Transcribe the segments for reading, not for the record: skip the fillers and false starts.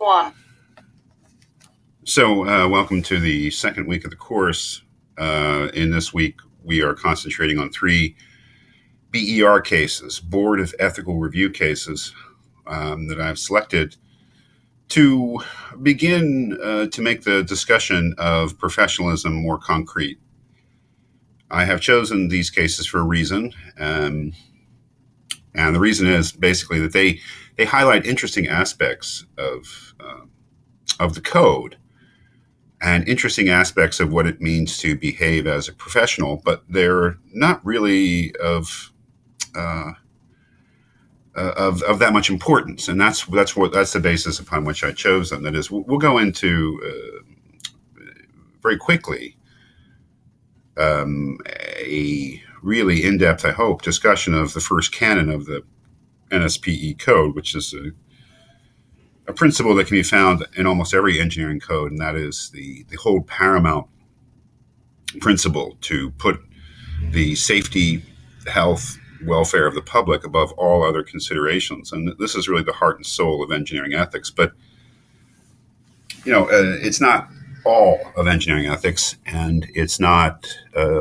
One. So, welcome to the second week of the course. In this week, we are concentrating on 3 BER cases, Board of Ethical Review cases, that I've selected to begin to make the discussion of professionalism more concrete. I have chosen these cases for a reason, and the reason is basically that they highlight interesting aspects of the code and interesting aspects of what it means to behave as a professional, but they're not really of that much importance, and that's the basis upon which I chose them. That is, we'll go into very quickly a really in-depth, I hope, discussion of the first canon of the NSPE code, which is a principle that can be found in almost every engineering code, and that is the whole paramount principle to put the safety, health, welfare of the public above all other considerations. And this is really the heart and soul of engineering ethics. But, it's not all of engineering ethics, and it's not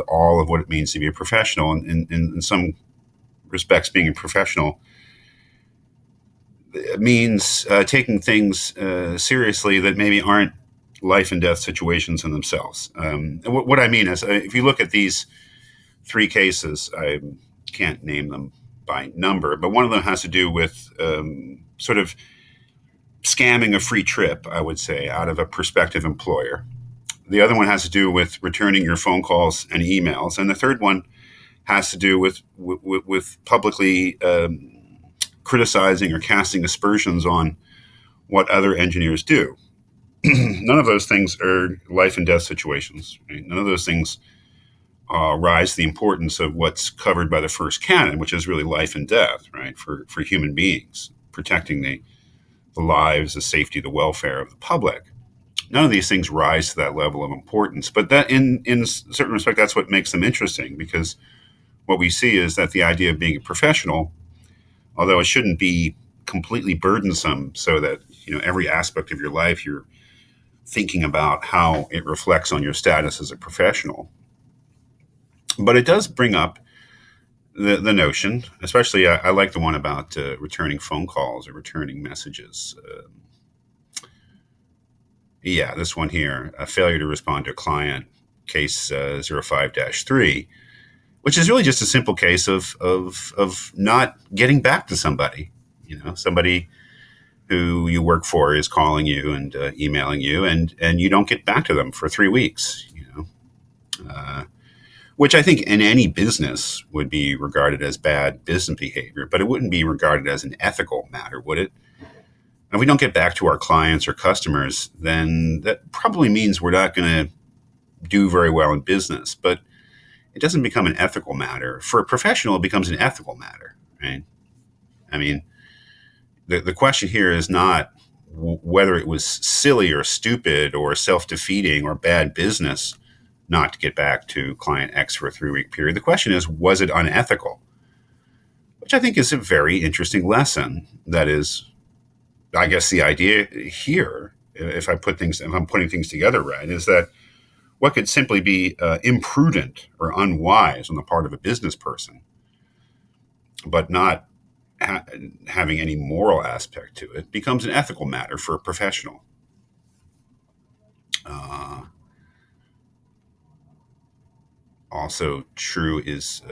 all of what it means to be a professional. And in some respects, being a professional means taking things seriously that maybe aren't life and death situations in themselves. What I mean is, if you look at these 3 cases, I can't name them by number, but one of them has to do with sort of scamming a free trip, I would say, out of a prospective employer. The other one has to do with returning your phone calls and emails, and the third one has to do with publicly criticizing or casting aspersions on what other engineers do. None of those things are life and death situations. Right? None of those things rise to the importance of what's covered by the first canon, which is really life and death, right? For human beings, protecting the lives, the safety, the welfare of the public. None of these things rise to that level of importance, but that in a certain respect, that's what makes them interesting, because what we see is that the idea of being a professional, although it shouldn't be completely burdensome so that every aspect of your life you're thinking about how it reflects on your status as a professional, but it does bring up the notion, especially I like the one about returning phone calls or returning messages. This one here, a failure to respond to a client, case 05-3, which is really just a simple case of not getting back to somebody. Somebody who you work for is calling you and emailing you, and you don't get back to them for 3 weeks. Which I think in any business would be regarded as bad business behavior, but it wouldn't be regarded as an ethical matter, would it? And if we don't get back to our clients or customers, then that probably means we're not going to do very well in business. But it doesn't become an ethical matter. For a professional, it becomes an ethical matter, right? I mean, the question here is not whether it was silly or stupid or self-defeating or bad business not to get back to client X for a 3-week period. The question is, was it unethical? Which I think is a very interesting lesson. That is, I guess the idea here, if I'm putting things together right, is that what could simply be imprudent or unwise on the part of a business person, but not having any moral aspect to it, becomes an ethical matter for a professional. Also true is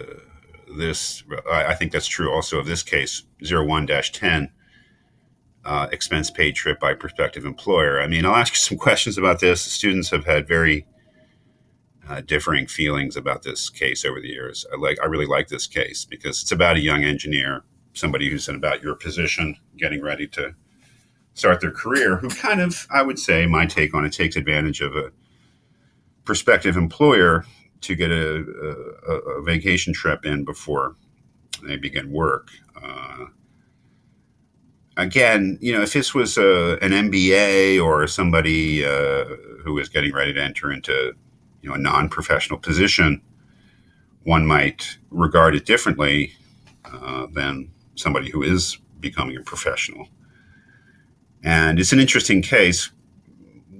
this. I think that's true also of this case, 01-10, expense paid trip by prospective employer. I mean, I'll ask you some questions about this. The students have had very differing feelings about this case over the years. I really like this case because it's about a young engineer, somebody who's in about your position, getting ready to start their career, who kind of, I would say, my take on it, takes advantage of a prospective employer to get a vacation trip in before they begin work. Again, if this was an MBA or somebody who was getting ready to enter into a non-professional position, one might regard it differently than somebody who is becoming a professional. And it's an interesting case.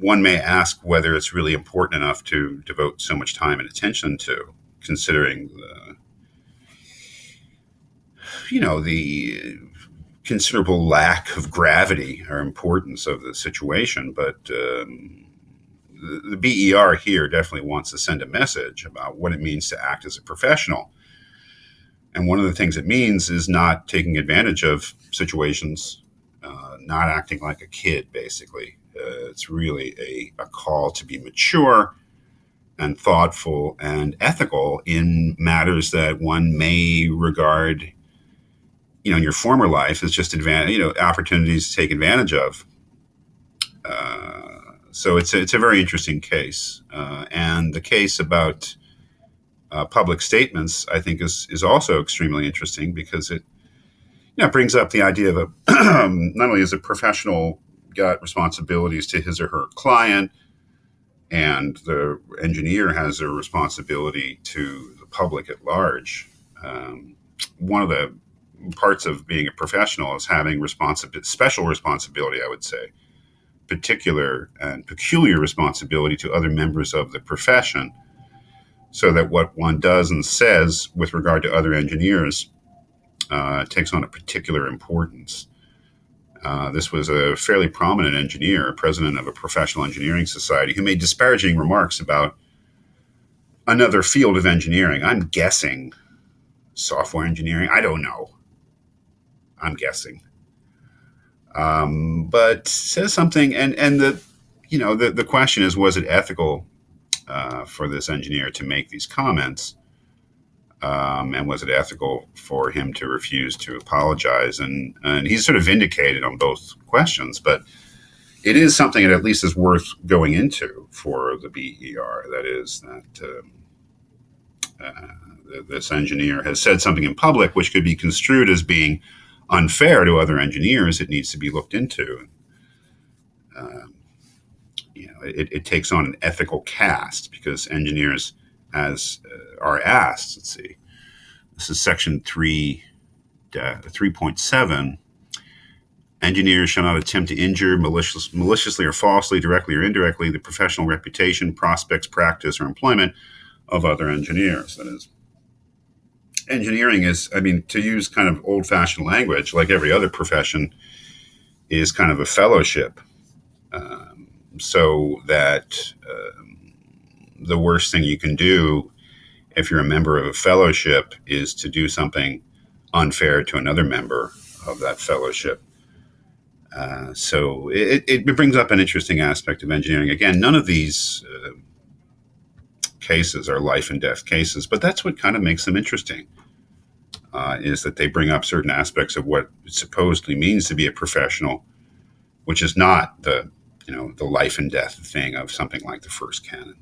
One may ask whether it's really important enough to devote so much time and attention to, considering the considerable lack of gravity or importance of the situation. But the BER here definitely wants to send a message about what it means to act as a professional. And one of the things it means is not taking advantage of situations, not acting like a kid, basically. It's really a call to be mature and thoughtful and ethical in matters that one may regard, in your former life as just opportunities to take advantage of. So it's a very interesting case, and the case about public statements, I think, is also extremely interesting because it brings up the idea of not only is a professional got responsibilities to his or her client, and the engineer has a responsibility to the public at large. One of the parts of being a professional is having special responsibility, I would say, particular and peculiar responsibility to other members of the profession, so that what one does and says with regard to other engineers takes on a particular importance. This was a fairly prominent engineer, president of a professional engineering society, who made disparaging remarks about another field of engineering. I'm guessing software engineering. I don't know. I'm guessing. But says something, and the question is, was it ethical for this engineer to make these comments? And was it ethical for him to refuse to apologize? And he's sort of vindicated on both questions, but it is something that at least is worth going into for the BER. That is that this engineer has said something in public which could be construed as being unfair to other engineers. It needs to be looked into. It takes on an ethical cast because engineers are asked, let's see, this is section 3.7. Engineers shall not attempt to injure maliciously or falsely, directly or indirectly, the professional reputation, prospects, practice, or employment of other engineers. That is, engineering is, to use kind of old-fashioned language, like every other profession, is kind of a fellowship. So that the worst thing you can do if you're a member of a fellowship is to do something unfair to another member of that fellowship. So it brings up an interesting aspect of engineering. Again, none of these cases are life and death cases, but that's what kind of makes them interesting, is that they bring up certain aspects of what it supposedly means to be a professional, which is not the life and death thing of something like the first canon.